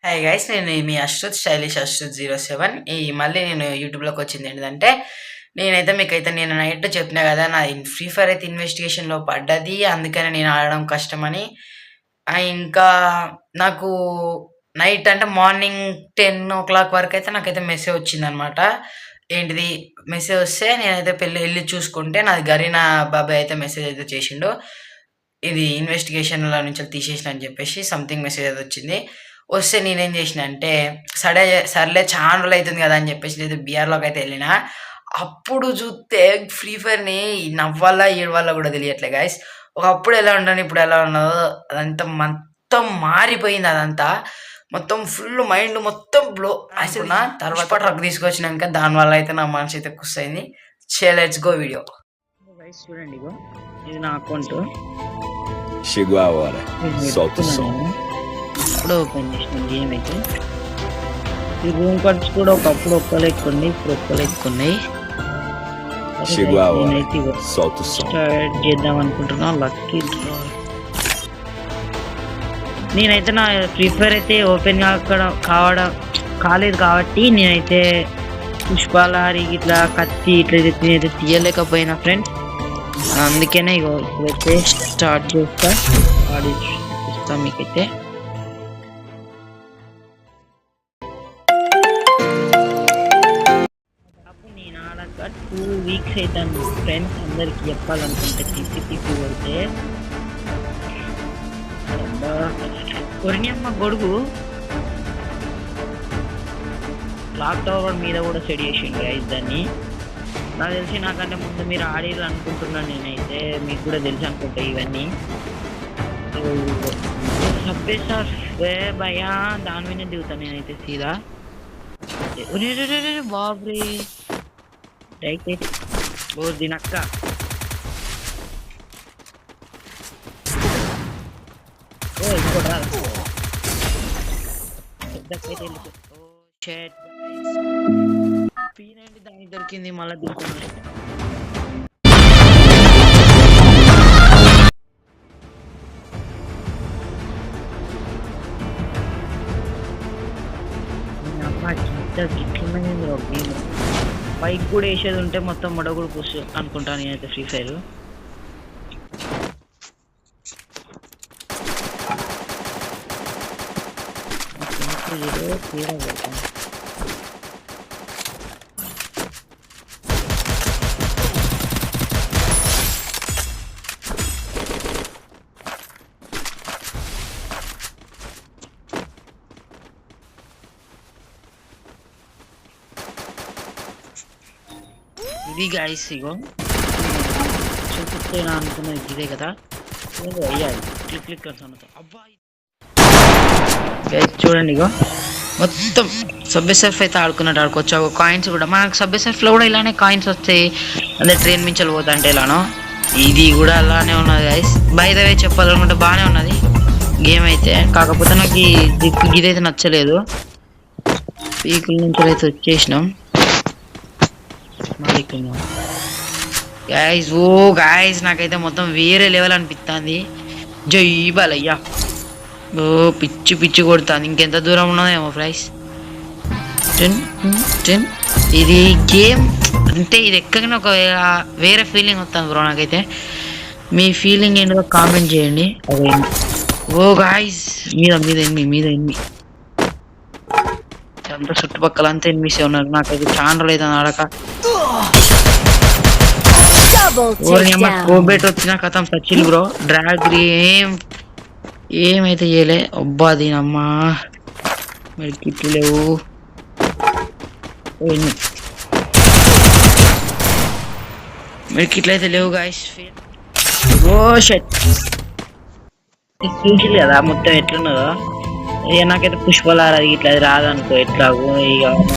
Hi guys, నేను మీ అశ్రుత్ stylish అశ్రుత్ 07. మళ్ళీ నేను యూట్యూబ్లోకి వచ్చింది ఏంటంటే, నేను నైట్ చెప్పినా కదా, నా ఫ్రీ ఫైర్ అయితే ఇన్వెస్టిగేషన్లో పడ్డది, అందుకని నేను ఆడడం కష్టమని. ఇంకా నాకు నైట్ అంటే మార్నింగ్ 10 o'clock వరకు అయితే నాకైతే మెసేజ్ వచ్చిందనమాట. ఏంటిది మెసేజ్ వస్తే నేనైతే వెళ్ళి చూసుకుంటే నాది గరీనా బాబాయ్ అయితే మెసేజ్ అయితే చేసిండు. ఇది ఇన్వెస్టిగేషన్ల నుంచి తీసేసిన అని చెప్పేసి సంథింగ్ మెసేజ్ అయితే వచ్చింది. వస్తే నేనేం చేసిన అంటే సర్లే చాలా రోజులు అవుతుంది కదా అని చెప్పేసి లేదు బీఆర్లోకి అయితే వెళ్ళిన. అప్పుడు చూస్తే ఫ్రీ ఫైర్ని నవ్వాలా ఏడవాలా కూడా తెలియట్లే గాయస్. ఒకప్పుడు ఎలా ఉంటాను, ఇప్పుడు ఎలా ఉన్నదో అదంతా మొత్తం మారిపోయింది. అదంతా మొత్తం ఫుల్ మైండ్ మొత్తం బ్లో అసలు. తర్వాత ట్రక్ తీసుకొచ్చినాక దానివల్ల అయితే నా మనసు అయితే కుస్తయింది. Let's go video. చూడండి, ఇది నా account. Chegou a hora. Solta o som. ఇప్పుడు ఓపెన్ చేసిన గేమ్ అయితే ఈ రూమ్ కార్డ్స్ కూడా ఒకప్పుడు ఒక్కలు ఎక్కున్నాయి, ఇప్పుడు ఒక్కలు ఎక్కున్నాయి. Chegou a hora. Solta o som. Start చేద్దాం అనుకుంటున్నా. Lucky draw. నేనైతే నా ఫ్రీ ఫైర్ అయితే ఓపెన్ కాలేదు కాబట్టి నేనైతే పుష్పాలహారి ఇట్లా కత్తి ఇట్లా నేనైతే తీయలేకపోయినా ఫ్రెండ్స్. అందుకనే ఇప్పుడైతే స్టార్ట్ చేస్తా, ఆడి చూపిస్తా మీకైతే. నేను ఆడక 2 weeks అవుతాను ఫ్రెండ్స్. అందరికి చెప్పాలనుకుంటే తిప్పి కొడితే కొరినియమ్మ గొడుగు క్లాక్ టవర్ మీద కూడా సెట్ చేసిండు గైస్. దాన్ని నాకు తెలిసి నాకంటే ముందు మీరు ఆడిర్రు అనుకుంటున్నాను. నేనైతే మీకు కూడా తెలిసి అనుకుంటా ఇవన్నీ. భయా దాని మీద దిగుతాను నేనైతే సీదా. బాబ్రీ రైట్ ఓ దినక్క. ఓ ఇంకోటి పీనండి దానికి దొరికింది. మళ్ళీ దిగుతుంది. బైక్ కూడా వేసేది ఉంటే మొత్తం మొడగుడు పుష్ అనుకుంటాను నేనైతే ఫ్రీ ఫైర్. ఇది గాయస్, ఇగో చూపిస్తే అనుకున్నది ఇదే కదా. అయ్యాలి క్లిక్ అబ్బాయి చూడండి, ఇగో మొత్తం సబ్వే సర్ఫ్ అయితే ఆడుకున్నట్టు ఆడుకోవచ్చు. కాయిన్స్ కూడా మనకు సబ్వే సర్ఫ్లో కూడా ఇలానే కాయిన్స్ వస్తాయి. అదే ట్రైన్ మించలు పోతుంటే ఇలానో ఇది కూడా అలానే ఉన్నది గైస్. బై ద వే చెప్పాలనుకుంటే బాగానే ఉన్నది గేమ్ అయితే. కాకపోతే నాకు ఇదైతే నచ్చలేదు. పీకుల నుంచి అయితే వచ్చేసినాం. గాయస్ ఓ గాయస్ నాకైతే మొత్తం వేరే లెవెల్ అనిపిస్తుంది. జై బాలయ్యా. ఓ పిచ్చి పిచ్చి కొడుతుంది. ఇంకెంత దూరం ఉన్నదేమో ప్రైస్. ఇది గేమ్ అంటే ఇది ఎక్కగానే ఒక వేరే ఫీలింగ్ వస్తుంది బ్రో నాకైతే. మీ ఫీలింగ్ ఏంటో కామెంట్ చేయండి. ఓ గాయస్ మీద మీద ఎనిమి మీద ఎనిమి అంతా చుట్టుపక్కల అంతా ఎనిమిసే ఉన్నారు. నాకైతే చాలా లేదు ఆడక. కోబెట్ వచ్చిన కథం సచిల్ బ్రో. డ్రాగ్ ఏమైతే చేయలే. అబ్బా దీనమ్మా మరి కిట్లు లేవు. మరి కిట్లు అయితే లేవు గాయస్. ఓ షట్ చూసిల్లు కదా మొత్తం ఎట్లున్నదో. ఇక నాకైతే పుష్పలారా ఇట్లా రాదనుకో ఎట్లాగో ఇక